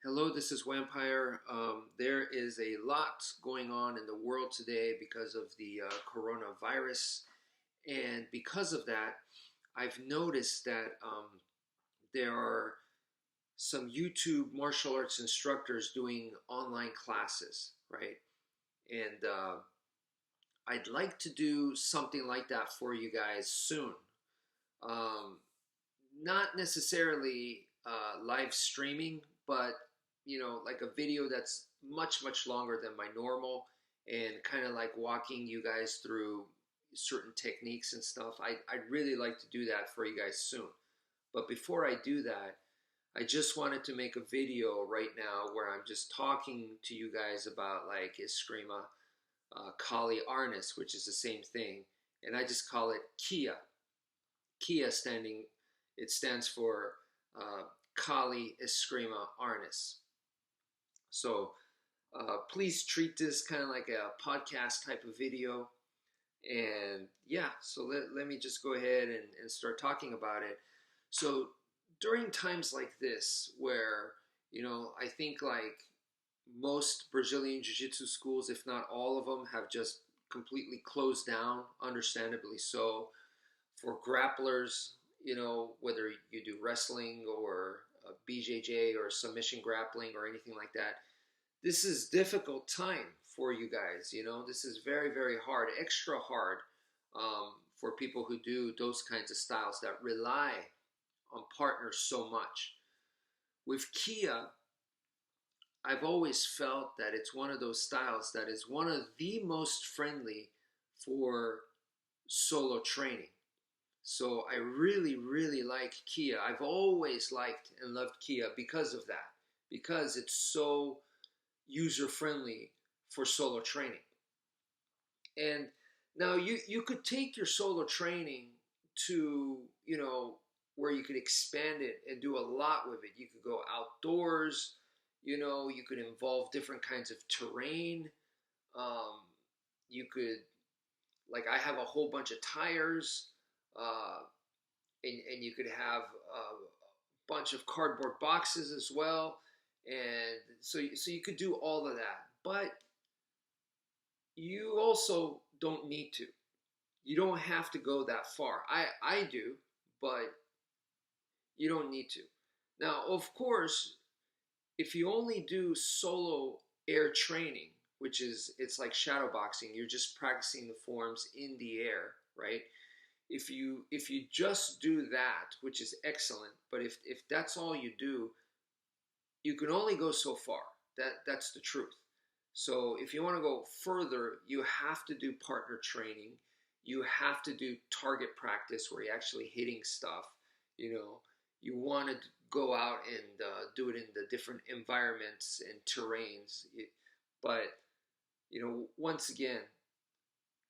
Hello, this is Wmpyr. There is a lot going on in the world today because of the coronavirus. And because of that, I've noticed that there are some YouTube martial arts instructors doing online classes, right? And I'd like to do something like that for you guys soon. Um, Not necessarily live streaming, but like a video that's much longer than my normal, and kind of like walking you guys through certain techniques and stuff. I'd really like to do that for you guys soon. But before I do that, I just wanted to make a video right now where I'm just talking to you guys about like Eskrima, Kali Arnis, which is the same thing, and I just call it Kia. Kia it stands for uh, Kali Eskrima Arnis. So please treat this kind of like a podcast type of video. And yeah, so let me just go ahead and start talking about it. So during times like this, where, I think like most Brazilian Jiu Jitsu schools, if not all of them, have just completely closed down, understandably so, for grapplers, whether you do wrestling or BJJ or submission grappling or anything like that. This is difficult time for you guys. This is very hard, extra hard, for people who do those kinds of styles that rely on partners so much. With Kia, I've always felt that it's one of those styles that is one of the most friendly for solo training. So I really like Kia. I've always liked and loved Kia because of that, because it's so user-friendly for solo training. And now you could take your solo training to, where you could expand it and do a lot with it. You could go outdoors, you could involve different kinds of terrain. You could, like, I have a whole bunch of tires, uh, and you could have a bunch of cardboard boxes as well. And so you could do all of that, but you also don't need to. You don't have to go that far. I do, but you don't need to. Now, of course, if you only do solo air training, which is, it's like shadow boxing, you're just practicing the forms in the air, right? If you just do that, which is excellent, but if that's all you do, you can only go so far. That's the truth. So if you want to go further, you have to do partner training. You have to do target practice where you're actually hitting stuff. You want to go out and do it in the different environments and terrains. But once again,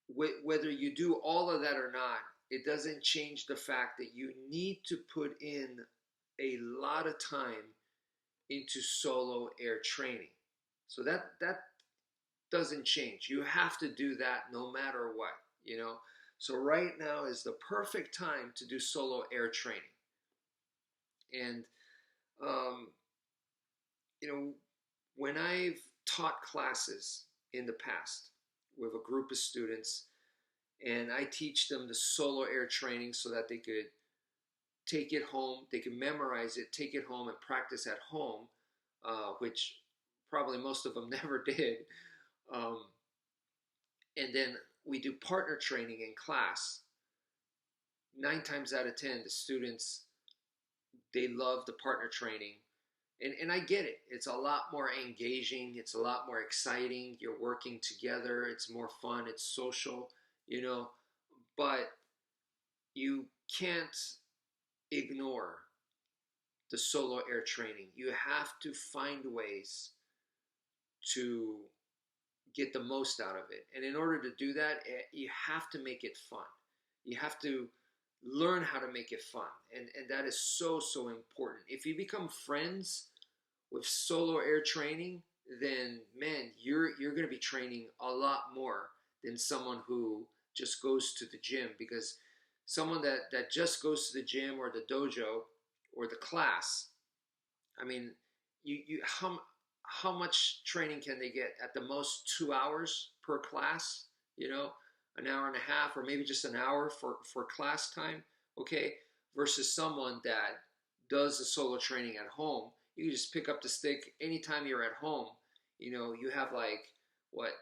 whether you do all of that or not, it doesn't change the fact that you need to put in a lot of time into solo air training. So that doesn't change. You have to do that no matter what, So right now is the perfect time to do solo air training. And when I've taught classes in the past with a group of students, and I teach them the solo air training so that they could take it home, they can memorize it, take it home and practice at home, which probably most of them never did. And then we do partner training in class. 9 times out of 10, the students, they love the partner training. And I get it. It's a lot more engaging. It's a lot more exciting. You're working together. It's more fun. It's social, But you can't ignore the solo air training. You have to find ways to get the most out of it. And in order to do that, you have to make it fun. You have to learn how to make it fun. And that is so important. If you become friends with solo air training, then man, you're going to be training a lot more than someone who just goes to the gym. Because someone that just goes to the gym or the dojo or the class, I mean, you how much training can they get? At the most 2 hours per class, you know, an hour and a half, or maybe just an hour for class time, okay? Versus someone that does the solo training at home. You just pick up the stick anytime you're at home. You know, you have like what,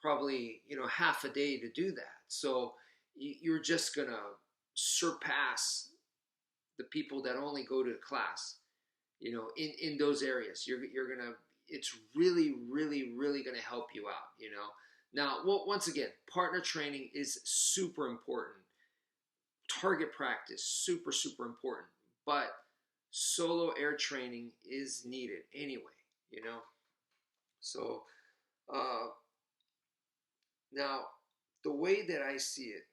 probably, you know, half a day to do that. So you're just gonna surpass the people that only go to class, you know, in those areas. You're gonna, it's really, really, really gonna help you out, you know. Now, well, once again, partner training is super important. Target practice, super, super important. But solo air training is needed anyway, you know. So uh, now, the way that I see it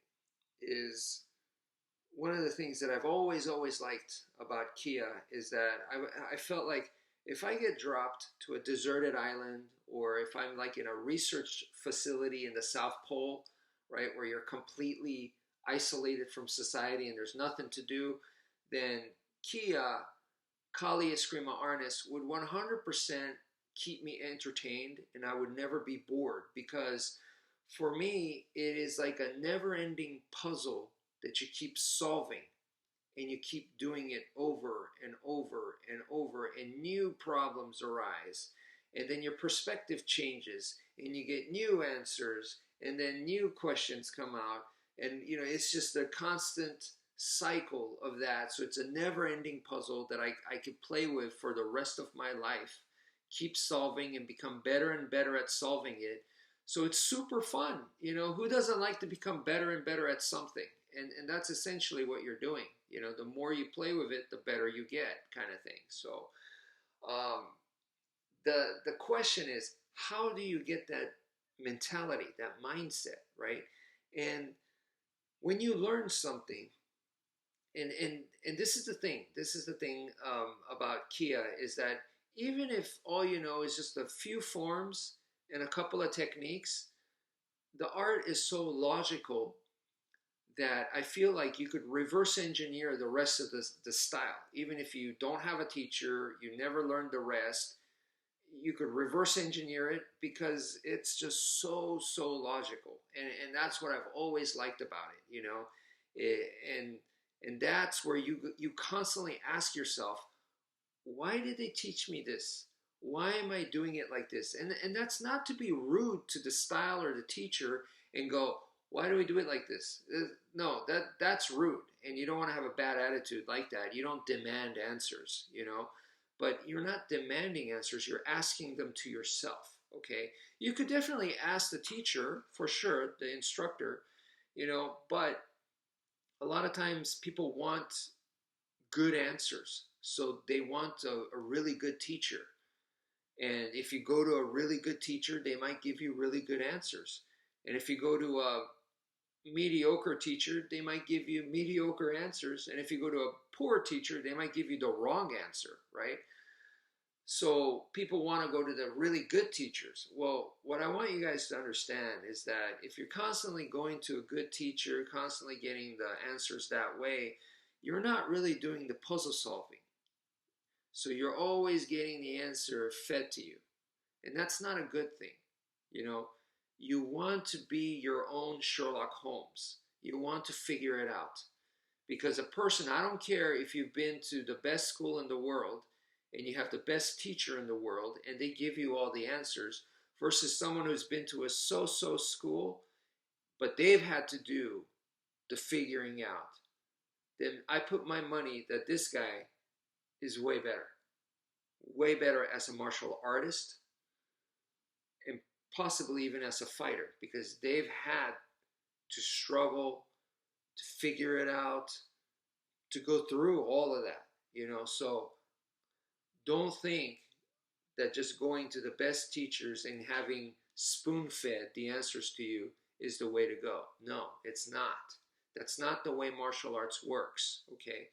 is, one of the things that I've always liked about Kia is that I felt like if I get dropped to a deserted island, or if I'm like in a research facility in the South Pole, right, where you're completely isolated from society and there's nothing to do, then Kia Kali Eskrima Arnis would 100% keep me entertained, and I would never be bored, because for me, it is like a never ending puzzle that you keep solving, and you keep doing it over and over and over, and new problems arise, and then your perspective changes and you get new answers, and then new questions come out, and you know, it's just a constant cycle of that. So it's a never-ending puzzle that I could play with for the rest of my life, keep solving and become better and better at solving it. So it's super fun. You know, who doesn't like to become better and better at something? And that's essentially what you're doing. You know, the more you play with it, the better you get, kind of thing. So um, the question is, how do you get that mentality, that mindset, right? And when you learn something, and this is the thing about Kia, is that even if all you know is just a few forms and a couple of techniques, the art is so logical that I feel like you could reverse engineer the rest of the style. Even if you don't have a teacher, you never learned the rest, you could reverse engineer it, because it's just so logical. And that's what I've always liked about it, you know. And that's where you constantly ask yourself, why did they teach me this? Why am I doing it like this? And that's not to be rude to the style or the teacher and go, why do we do it like this? No, that's rude, and you don't want to have a bad attitude like that. You don't demand answers, you know. But you're not demanding answers, you're asking them to yourself, okay? You could definitely ask the teacher, for sure, the instructor, you know, but a lot of times people want good answers. So they want a really good teacher. And if you go to a really good teacher, they might give you really good answers. And if you go to a mediocre teacher, they might give you mediocre answers. And if you go to a poor teacher, they might give you the wrong answer, right? So people want to go to the really good teachers. Well, what I want you guys to understand is that if you're constantly going to a good teacher, constantly getting the answers that way, you're not really doing the puzzle solving. So you're always getting the answer fed to you. And that's not a good thing. You know, you want to be your own Sherlock Holmes. You want to figure it out. Because a person, I don't care if you've been to the best school in the world and you have the best teacher in the world and they give you all the answers, versus someone who's been to a so-so school, but they've had to do the figuring out. Then I put my money that this guy is way better as a martial artist, and possibly even as a fighter, because they've had to struggle to figure it out, to go through all of that, you know. So don't think that just going to the best teachers and having spoon fed the answers to you is the way to go. No, it's not. That's not the way martial arts works, okay?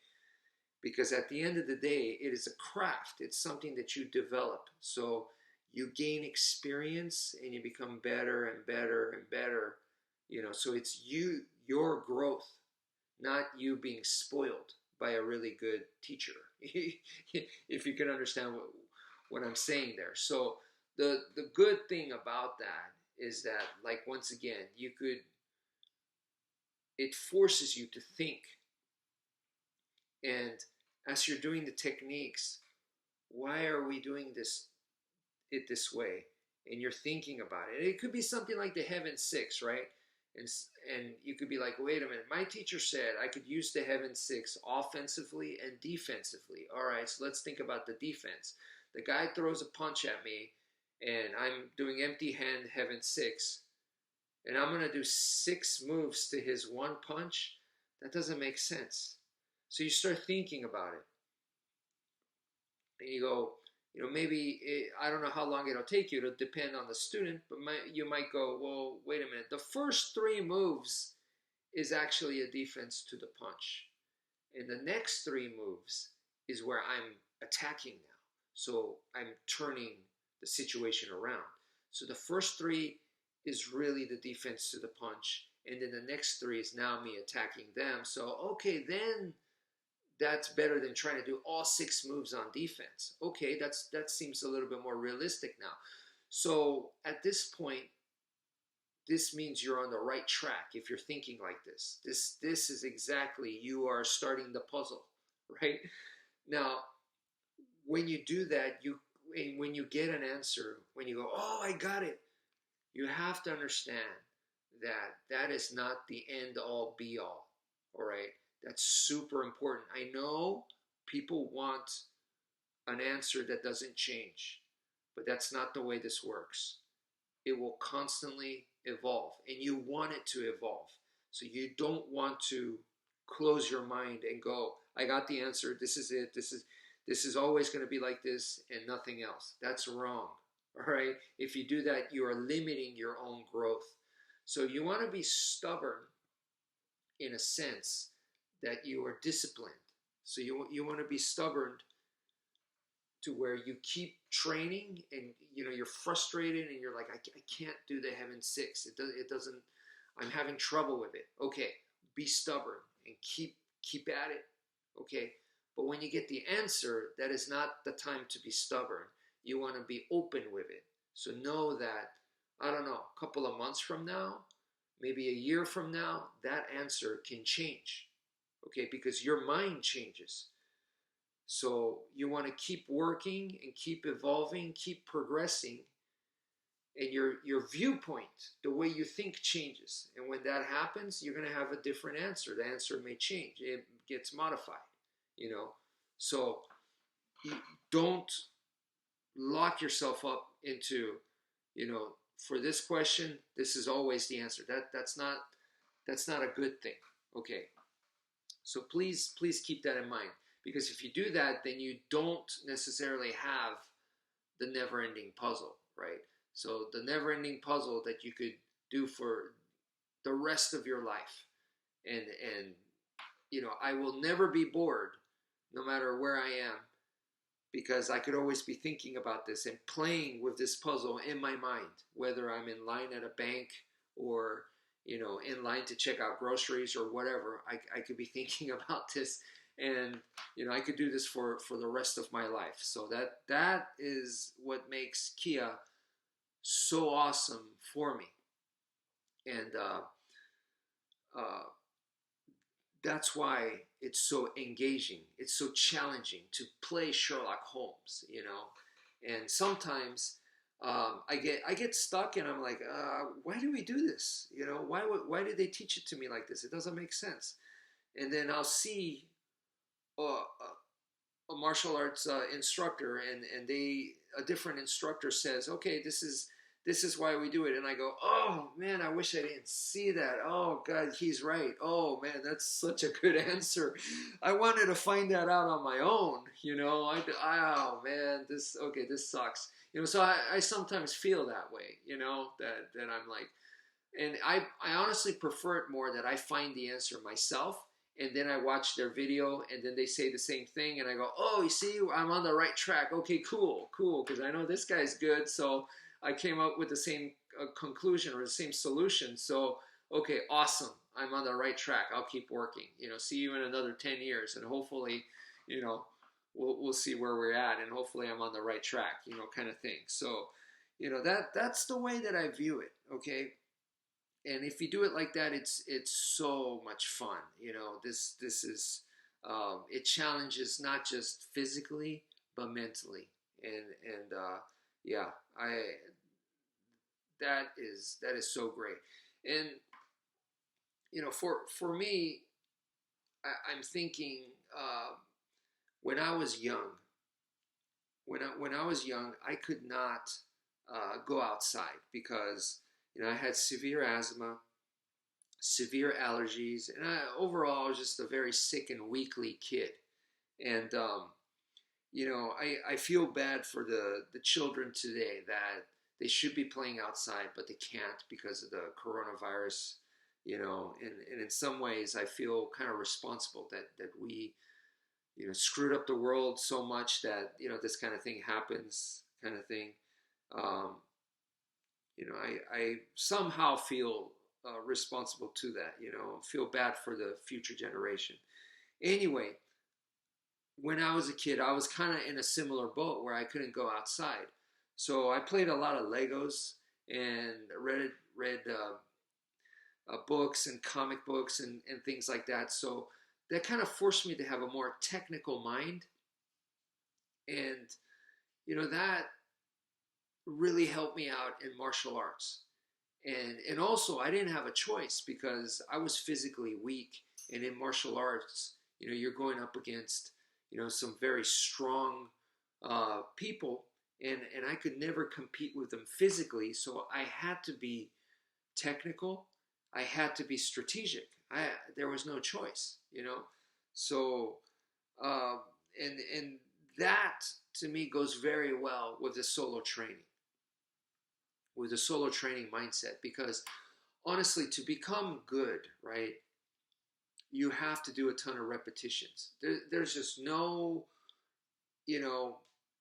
Because at the end of the day, it is a craft. It's something that you develop. So you gain experience and you become better and better and better, you know. So it's your growth, not you being spoiled by a really good teacher. If you can understand what I'm saying there. So the good thing about that is that, like, once again, you could, it forces you to think. And as you're doing the techniques, why are we doing this way? And you're thinking about it. It could be something like the Heaven Six, right? And you could be like, wait a minute, my teacher said I could use the Heaven Six offensively and defensively. All right, so let's think about the defense. The guy throws a punch at me, and I'm doing empty hand Heaven Six, and I'm going to do 6 moves to his one punch. That doesn't make sense. So you start thinking about it, and you go, maybe I don't know how long it'll take you. It'll depend on the student, but you might go, well, wait a minute. The first 3 moves is actually a defense to the punch, and the next 3 moves is where I'm attacking now. So I'm turning the situation around. So the first 3 is really the defense to the punch, and then the next 3 is now me attacking them. So okay, then that's better than trying to do all 6 moves on defense. Okay, that seems a little bit more realistic now. So at this point, this means you're on the right track if you're thinking like this. This is exactly, you are starting the puzzle, right? Now, when you do that, when you get an answer, when you go, oh, I got it, you have to understand that that is not the end all be all right? That's super important. I know people want an answer that doesn't change, but that's not the way this works. It will constantly evolve, and you want it to evolve. So you don't want to close your mind and go, I got the answer, this is it, this is always going to be like this and nothing else. That's wrong. All right? If you do that, you are limiting your own growth. So you want to be stubborn in a sense that you are disciplined. So you want to be stubborn to where you keep training, and you're frustrated and you're like, I can't do the Heaven Six. It doesn't. I'm having trouble with it. Okay, be stubborn and keep at it. Okay, but when you get the answer, that is not the time to be stubborn. You want to be open with it. So know that, I don't know, a couple of months from now, maybe a year from now, that answer can change. Okay, because your mind changes. So you want to keep working and keep evolving, keep progressing, and your viewpoint, the way you think, changes. And when that happens, you're going to have a different answer. The answer may change. It gets modified, So you don't lock yourself up into, for this question, this is always the answer. That's not a good thing. Okay. So please keep that in mind, because if you do that, then you don't necessarily have the never-ending puzzle, right? So the never-ending puzzle that you could do for the rest of your life, and I will never be bored, no matter where I am, because I could always be thinking about this and playing with this puzzle in my mind, whether I'm in line at a bank or in line to check out groceries or whatever. I could be thinking about this, and I could do this for the rest of my life. So that is what makes Kia so awesome for me, and that's why it's so engaging. It's so challenging to play Sherlock Holmes, and sometimes I get stuck, and I'm like, why do we do this? Why did they teach it to me like this? It doesn't make sense. And then I'll see a martial arts instructor, and a different instructor says, okay, this is why we do it. And I go, oh man, I wish I didn't see that. Oh God, he's right. Oh man, that's such a good answer. I wanted to find that out on my own. Oh man, this sucks. So I sometimes feel that way. That I'm like, and I honestly prefer it more that I find the answer myself, and then I watch their video, and then they say the same thing, and I go, oh, you see, I'm on the right track. Okay, cool, because I know this guy's good, so I came up with the same conclusion or the same solution. So, okay, awesome, I'm on the right track. I'll keep working. See you in another 10 years, and hopefully, we'll see where we're at, and hopefully I'm on the right track, kind of thing. So, that's the way that I view it. Okay, and if you do it like that, it's so much fun. This is it challenges not just physically but mentally, and yeah, I that is so great. And for me, I'm thinking when I was young, when I was young, I could not go outside because I had severe asthma, severe allergies, and overall I was just a very sick and weakly kid. And I feel bad for the children today that they should be playing outside, but they can't because of the coronavirus. And in some ways, I feel kind of responsible that we screwed up the world so much that this kind of thing happens, kind of thing. Um, I somehow feel responsible to that. Feel bad for the future generation. Anyway, when I was a kid, I was kind of in a similar boat where I couldn't go outside. So I played a lot of Legos and read books and comic books and things like that. So that kind of forced me to have a more technical mind. And, that really helped me out in martial arts. And also, I didn't have a choice because I was physically weak. And in martial arts, you're going up against, some very strong people. And I could never compete with them physically. So I had to be technical. I had to be strategic. There was no choice. So uh, and that to me goes very well with the solo training mindset, because honestly, to become good, right, you have to do a ton of repetitions. There's just no you know,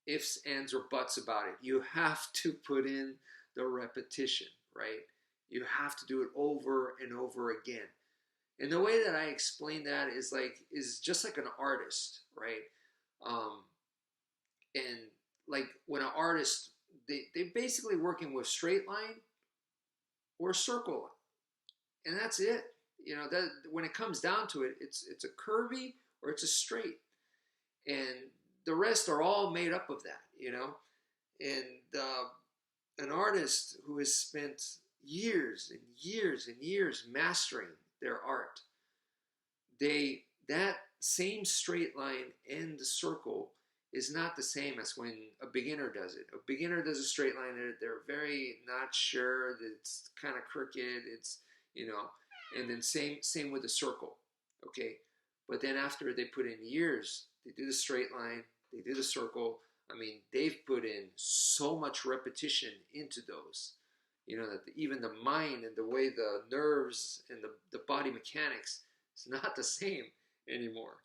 ifs, ands, or buts about it. You have to put in the repetition, right? You have to do it over and over again. And the way that I explain that is just like an artist, right? Um, and like when an artist, they basically working with straight line or circle line, and that's it. That when it comes down to it, it's a curvy or it's a straight, and the rest are all made up of that. And an artist who has spent years and years and years mastering their art, that same straight line and the circle is not the same as when a beginner does it. A beginner does a straight line, they're very not sure, it's kind of crooked, you know, and then same with the circle, okay? But then after they put in years, they do the straight line, they do the circle. I mean, they've put in so much repetition into those, that even the mind and the way the nerves and the body mechanics, it's not the same anymore.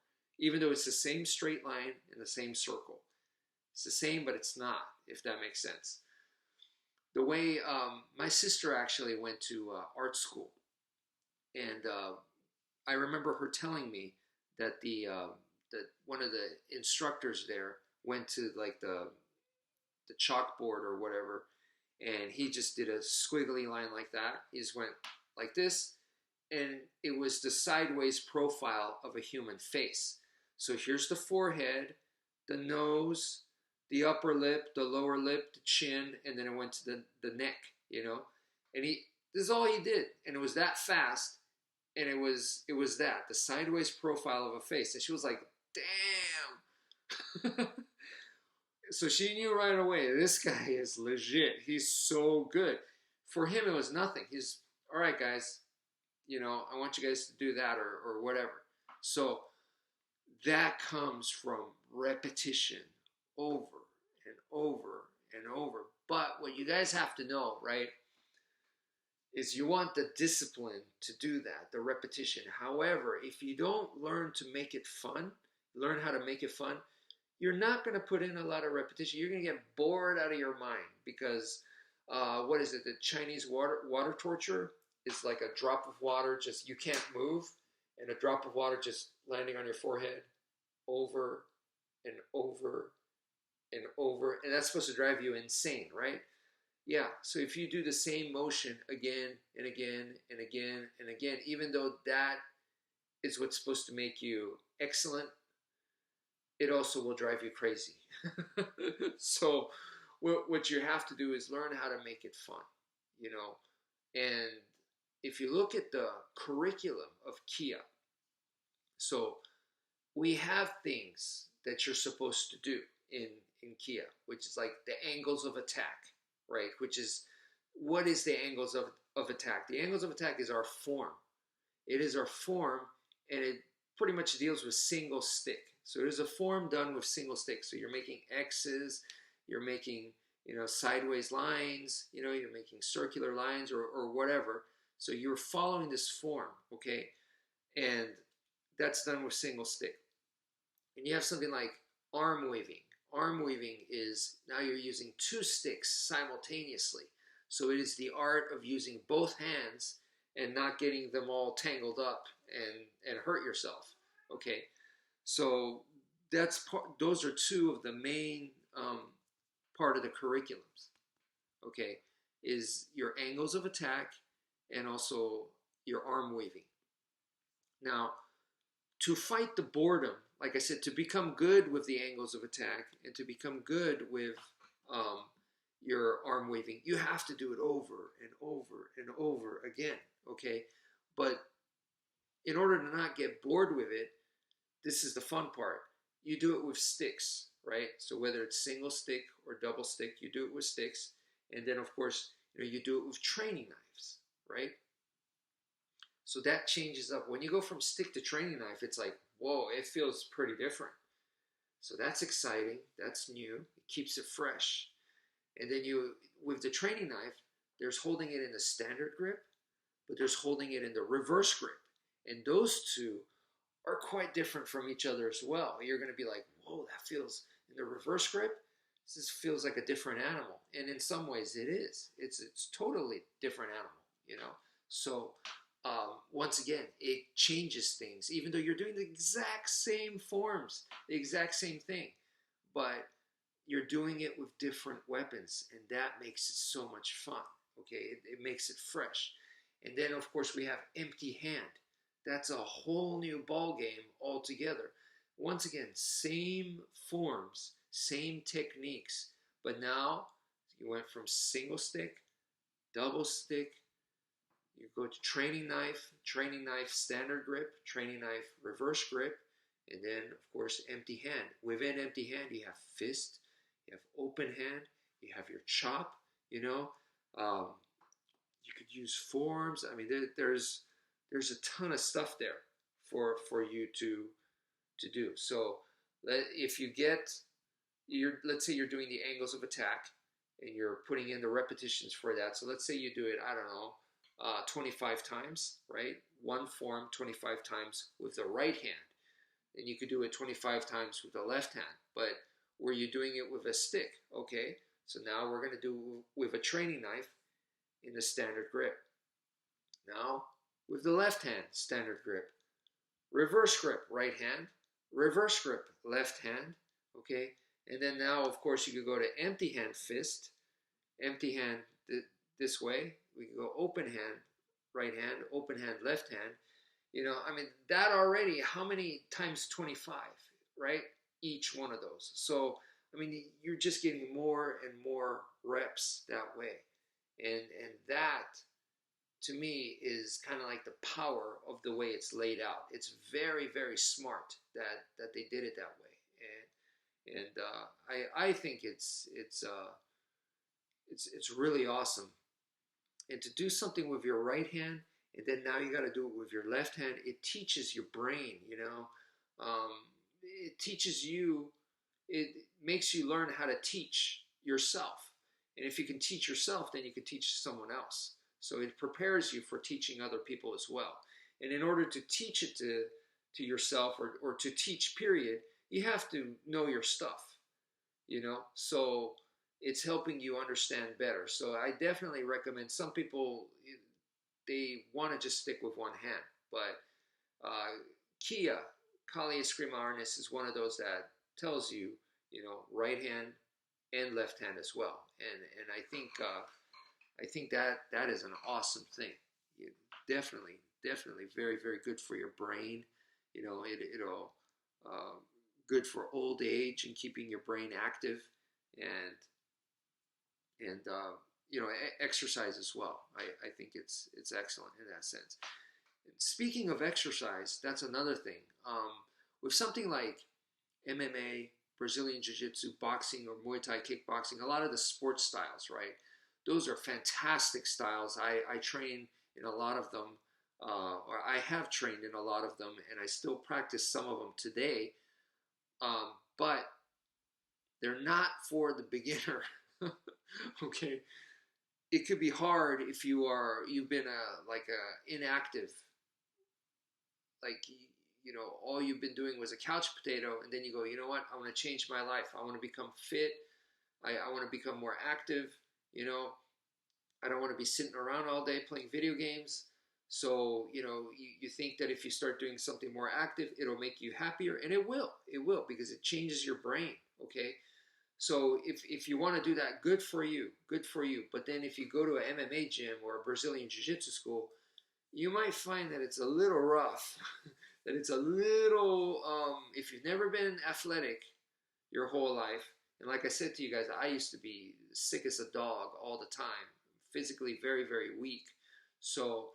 Even though it's the same straight line and the same circle. It's the same, but it's not, if that makes sense. The way my sister actually went to art school, and I remember her telling me that that one of the instructors there went to like the chalkboard or whatever, and he just did a squiggly line like that. He just went like this, and it was the sideways profile of a human face. So here's the forehead, the nose, the upper lip, the lower lip, the chin, and then it went to the neck. And this is all he did, and it was that fast, and it was that the sideways profile of a face, and she was like, "Damn!" So she knew right away, this guy is legit. He's so good. For him, it was nothing. He's all right, guys. I want you guys to do that or whatever. So that comes from repetition over and over and over. But what you guys have to know, right, is you want the discipline to do that, the repetition. However, if you don't learn to make it fun, learn how to make it fun, you're not going to put in a lot of repetition. You're going to get bored out of your mind because, what is it, the Chinese water torture? It's like a drop of water, just you can't move, and a drop of water just landing on your forehead over and over and over, and that's supposed to drive you insane, right? Yeah, so if you do the same motion again and again and again and again, even though that is what's supposed to make you excellent, it also will drive you crazy. So what you have to do is learn how to make it fun, you know. And if you look at the curriculum of Kia, so we have things that you're supposed to do in Kia, which is like the angles of attack, right? Which is, what is the angles of attack? The angles of attack is our form. It is our form, and it pretty much deals with single stick. So it is a form done with single stick. So you're making X's, you're making, sideways lines, you're making circular lines or whatever. So you're following this form, okay? And that's done with single stick. And you have something like arm weaving. Arm weaving is, now you're using two sticks simultaneously. So it is the art of using both hands and not getting them all tangled up and hurt yourself. Okay, so those are two of the main part of the curriculums. Okay, is your angles of attack and also your arm weaving. Now, to fight the boredom, like I said, to become good with the angles of attack and to become good with your arm weaving, you have to do it over and over and over again, okay? But in order to not get bored with it, this is the fun part. You do it with sticks, right? So whether it's single stick or double stick, you do it with sticks. And then, of course, you do it with training knives, right? So that changes up. When you go from stick to training knife, it's like, whoa, it feels pretty different. So that's exciting. That's new. It keeps it fresh. And then with the training knife, there's holding it in the standard grip, but there's holding it in the reverse grip. And those two are quite different from each other as well. You're going to be like, whoa, that feels, in the reverse grip, this feels like a different animal. And in some ways it is. It's totally different animal, So once again, it changes things, even though you're doing the exact same forms, the exact same thing, but you're doing it with different weapons, and that makes it so much fun. Okay, it makes it fresh. And then, of course, we have empty hand. That's a whole new ball game altogether. Once again, same forms, same techniques, but now you went from single stick, double stick. You go to training knife, standard grip, training knife, reverse grip, and then, of course, empty hand. Within empty hand, you have fist, you have open hand, you have your chop, you could use forms. I mean, there's a ton of stuff there for you to do. So if you let's say you're doing the angles of attack and you're putting in the repetitions for that. So let's say you do it, I don't know, 25 times, right? One form 25 times with the right hand. And you could do it 25 times with the left hand. But were you doing it with a stick? Okay, so now we're going to do with a training knife in the standard grip. Now, with the left hand, standard grip. Reverse grip, right hand. Reverse grip, left hand. Okay, and then now, of course, you could go to empty hand fist. Empty hand this way. We can go open hand, right hand, open hand, left hand. That already, how many times 25, right? Each one of those. So, you're just getting more and more reps that way. And that, to me, is kind of like the power of the way it's laid out. It's very, very smart that they did it that way. And I think it's really awesome. And to do something with your right hand, and then now you got to do it with your left hand, it teaches your brain, it teaches you, it makes you learn how to teach yourself. And if you can teach yourself, then you can teach someone else. So it prepares you for teaching other people as well. And in order to teach it to yourself or to teach, period, you have to know your stuff, So it's helping you understand better. So I definitely recommend. Some people, they want to just stick with one hand, but Kia Kali Eskrima harness is one of those that tells you, right hand and left hand as well. And I think that that is an awesome thing. You, definitely very very good for your brain. It'll good for old age and keeping your brain active, and and exercise as well. I think it's excellent in that sense. And speaking of exercise, that's another thing. With something like MMA, Brazilian Jiu Jitsu, boxing, or Muay Thai kickboxing, a lot of the sports styles, right? Those are fantastic styles. I train in a lot of them, or I have trained in a lot of them, and I still practice some of them today. But they're not for the beginner. Okay, it could be hard if you've been a inactive, like all you've been doing was a couch potato, and then you go, you know what, I want to change my life, I want to become fit, I want to become more active, you know I don't want to be sitting around all day playing video games. So you think that if you start doing something more active, it'll make you happier, and it will because it changes your brain. Okay, so if you want to do that, good for you. But then if you go to an MMA gym or a Brazilian Jiu-Jitsu school, you might find that it's a little rough, that it's a little, if you've never been athletic your whole life, and like I said to you guys, I used to be sick as a dog all the time, physically very, very weak. So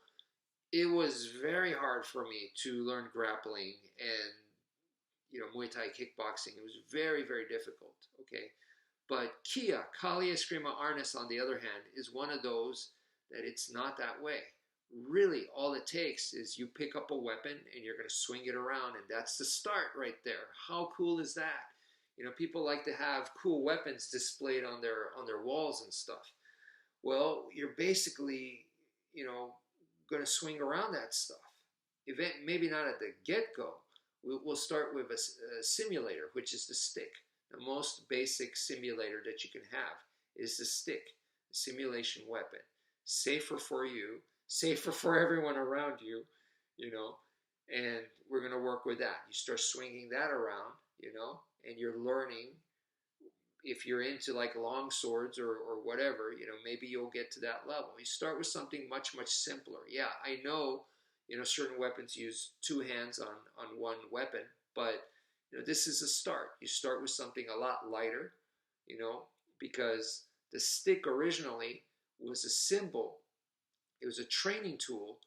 it was very hard for me to learn grappling and, Muay Thai kickboxing. It was very, very difficult, okay? But Kali Eskrima Arnis, on the other hand, is one of those that it's not that way. Really, all it takes is you pick up a weapon and you're going to swing it around, and that's the start right there. How cool is that? People like to have cool weapons displayed on their walls and stuff. Well, you're basically, going to swing around that stuff. Maybe not at the get-go. We'll start with a simulator, which is the stick. The most basic simulator that you can have is the stick, the simulation weapon. Safer for you, safer for everyone around you, and we're going to work with that. You start swinging that around, and you're learning. If you're into like long swords or whatever, maybe you'll get to that level. You start with something much, much simpler. Yeah, I know, certain weapons use two hands on one weapon, but this is a start. You start with something a lot lighter, because the stick originally was a symbol. It was a training tool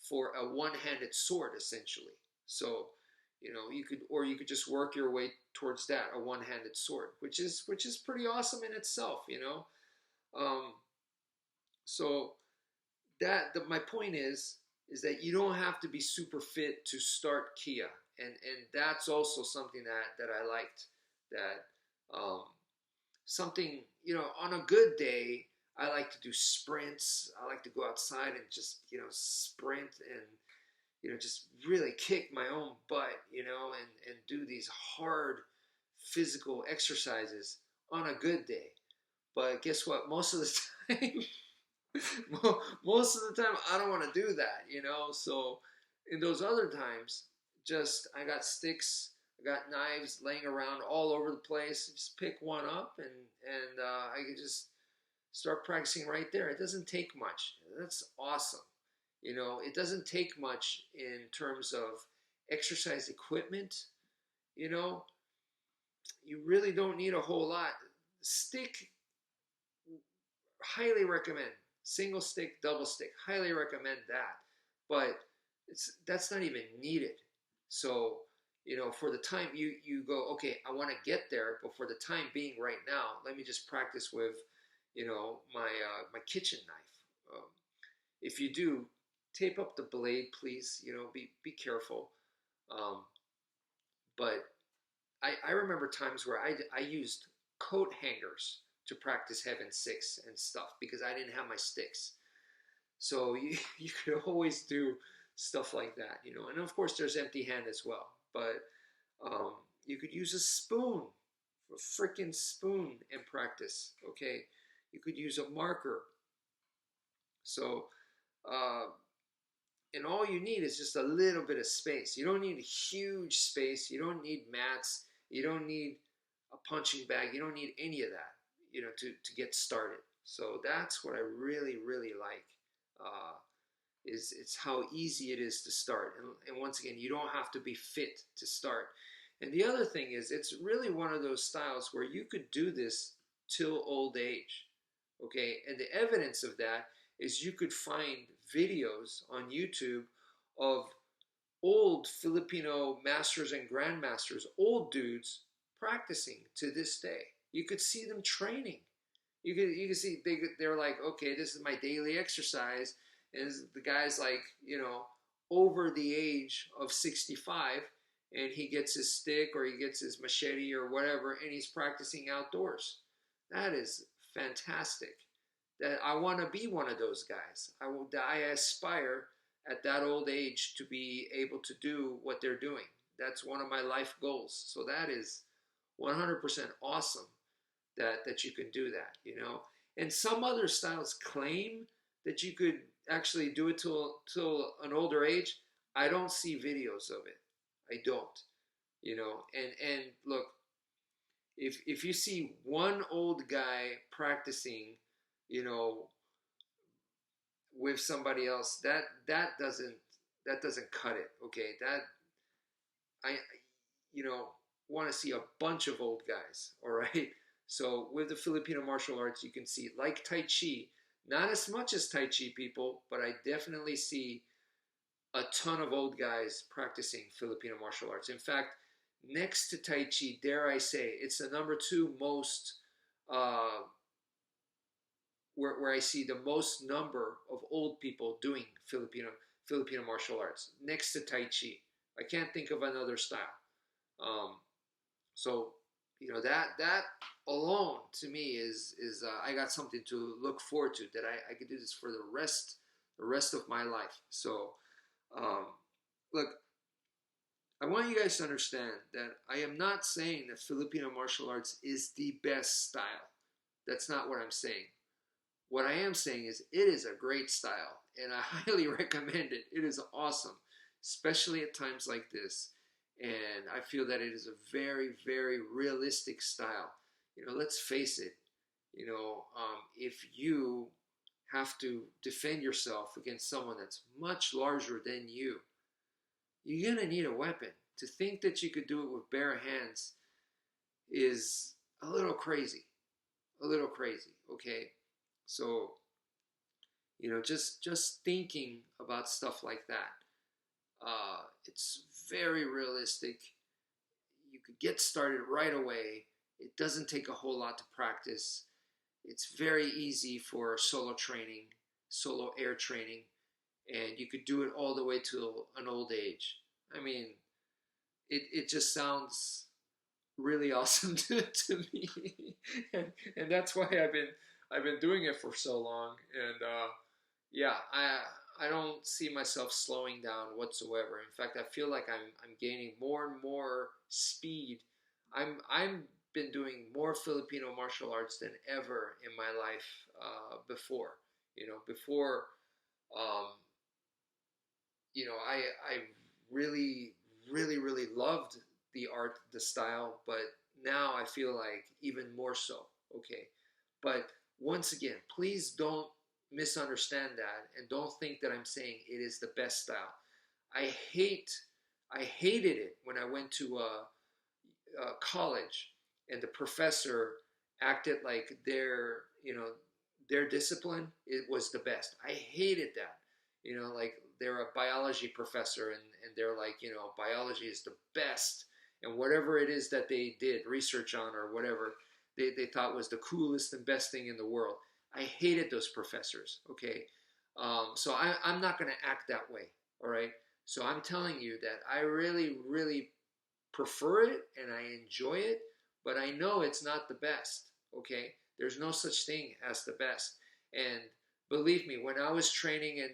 for a one-handed sword, essentially. So, you could just work your way towards that, a one-handed sword, which is pretty awesome in itself, Um, so my point is that you don't have to be super fit to start Kia, and that's also something that I liked. That something on a good day, I like to do sprints. I like to go outside and just sprint and just really kick my own butt, and do these hard physical exercises on a good day. But guess what? Most of the time, most of the time, I don't want to do that, So in those other times, just I got sticks, I got knives laying around all over the place. Just pick one up, and I can just start practicing right there. It doesn't take much. That's awesome. It doesn't take much in terms of exercise equipment. You really don't need a whole lot. Stick, highly recommend. Single stick, double stick, highly recommend that. But that's not even needed. So, for the time you go, okay, I want to get there, but for the time being right now, let me just practice with, my kitchen knife. If you do, tape up the blade, please. Be careful. Um, but I remember times where I used coat hangers to practice Heaven 6 and stuff because I didn't have my sticks. So you could always do stuff like that, And of course, there's empty hand as well. But you could use a spoon, a freaking spoon, and practice, okay? You could use a marker. So, and all you need is just a little bit of space. You don't need a huge space. You don't need mats. You don't need a punching bag. You don't need any of that, to get started. So that's what I really, really like. Uh, is it's how easy it is to start. And once again, you don't have to be fit to start. And the other thing is, it's really one of those styles where you could do this till old age. Okay, and the evidence of that is you could find videos on YouTube of old Filipino masters and grandmasters, old dudes practicing to this day. You could see them training. You could see they're like, okay, this is my daily exercise, and the guy's like, over the age of 65, and he gets his stick or he gets his machete or whatever, and he's practicing outdoors. That is fantastic. That I want to be one of those guys. I aspire at that old age to be able to do what they're doing. That's one of my life goals. So that is 100% awesome that you can do that. And some other styles claim that you could actually do it till an older age. I don't see videos of it. I don't. And look, if you see one old guy practicing, you know, with somebody else, that doesn't cut it. Okay, that I want to see a bunch of old guys. All right. So with the Filipino martial arts, you can see, like Tai Chi, not as much as Tai Chi people, but I definitely see a ton of old guys practicing Filipino martial arts. In fact, next to Tai Chi, dare I say, it's the number two most, where I see the most number of old people doing Filipino martial arts, next to Tai Chi. I can't think of another style. Um, so that alone to me is I got something to look forward to, that I could do this for the rest of my life. So um, look, I want you guys to understand that I am not saying that Filipino martial arts is the best style. That's not what I'm saying. What I am saying is it is a great style, and I highly recommend it. It is awesome, especially at times like this. And I feel that it is a very, very realistic style. Let's face it. If you have to defend yourself against someone that's much larger than you, you're gonna need a weapon. To think that you could do it with bare hands is a little crazy. A little crazy. Okay, so just thinking about stuff like that. It's very realistic. You could get started right away. It doesn't take a whole lot to practice. It's very easy for solo training, solo air training, and you could do it all the way to an old age. I mean, it just sounds really awesome to me, and that's why I've been doing it for so long. And yeah, I don't see myself slowing down whatsoever. In fact, I feel like I'm gaining more and more speed. I'm been doing more Filipino martial arts than ever in my life before. Before, um, I really, really, really loved the art, the style, but now I feel like even more so. Okay, but once again, please don't misunderstand that, and don't think that I'm saying it is the best style. I hate, I hated it when I went to college, and the professor acted like their discipline, it was the best. I hated that. Like they're a biology professor, and they're like, biology is the best, and whatever it is that they did research on, or whatever they thought was the coolest and best thing in the world. I hated those professors. Okay, so I'm not going to act that way. All right. So I'm telling you that I really, really prefer it and I enjoy it, but I know it's not the best. Okay, there's no such thing as the best. And believe me, when I was training in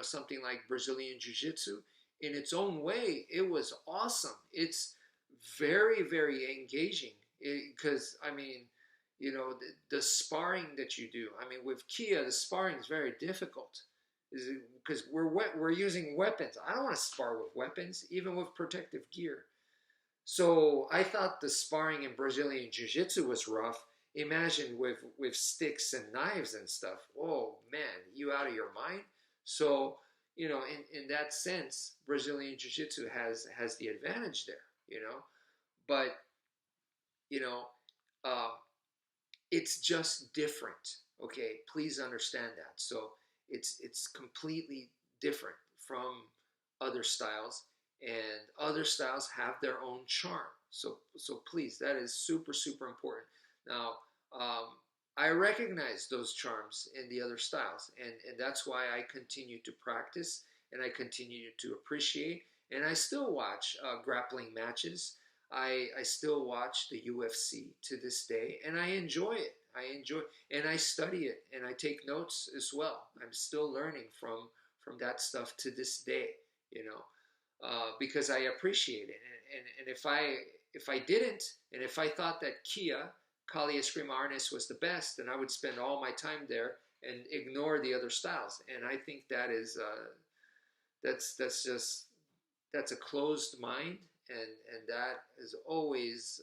something like Brazilian Jiu-Jitsu, in its own way, it was awesome. It's very, very engaging, because I mean, the sparring that you do. I mean, with Kia, the sparring is very difficult, because we're using weapons. I don't want to spar with weapons, even with protective gear. So I thought the sparring in Brazilian Jiu-Jitsu was rough. Imagine with sticks and knives and stuff. Oh man, you out of your mind. So in that sense, Brazilian Jiu-Jitsu has the advantage there. But you know, uh, it's just different. Okay, please understand that. So it's completely different from other styles, and other styles have their own charm. So please, that is super super important. Now, um, I recognize those charms in the other styles, and that's why I continue to practice and I continue to appreciate. And I still watch grappling matches. I still watch the UFC to this day, and I enjoy it. And I study it, and I take notes as well. I'm still learning from that stuff to this day, because I appreciate it. And if I didn't, and if I thought that Kia Kali Eskrima Arnis was the best, then I would spend all my time there and ignore the other styles. And I think that is that's a closed mind, and that has always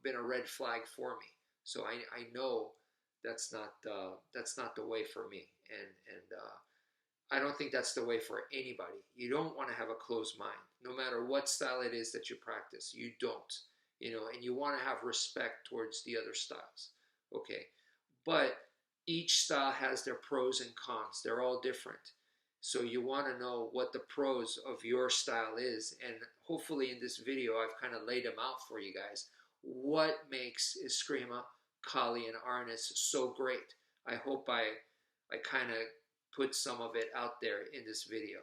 been a red flag for me. So I know that's not the way for me, and I don't think that's the way for anybody. You don't want to have a closed mind, no matter what style it is that you practice. You don't, and you want to have respect towards the other styles. Okay, but each style has their pros and cons. They're all different. So you want to know what the pros of your style is, and hopefully in this video I've kind of laid them out for you guys. What makes Eskrima, Kali, and Arnis so great? I hope I kind of put some of it out there in this video.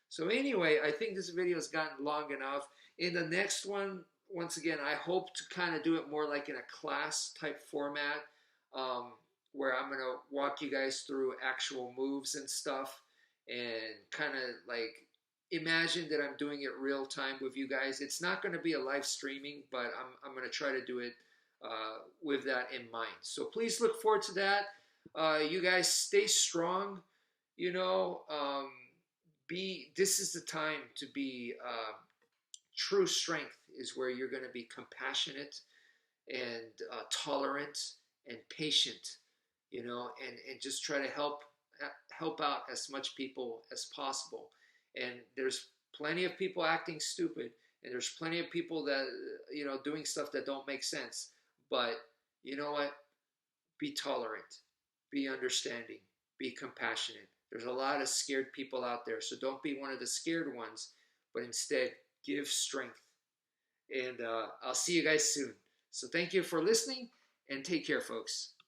So anyway, I think this video has gotten long enough. In the next one, once again, I hope to kind of do it more like in a class type format, where I'm going to walk you guys through actual moves and stuff, and kind of like imagine that I'm doing it real time with you guys. It's not going to be a live streaming, but I'm going to try to do it with that in mind. So please look forward to that. You guys stay strong. This is the time to be true strength is where you're going to be compassionate and tolerant and patient, and just try to help out as much people as possible. And there's plenty of people acting stupid, and there's plenty of people that doing stuff that don't make sense. But you know what? Be tolerant, be understanding, be compassionate. There's a lot of scared people out there, so don't be one of the scared ones, but instead give strength. And I'll see you guys soon. So thank you for listening, and take care, folks.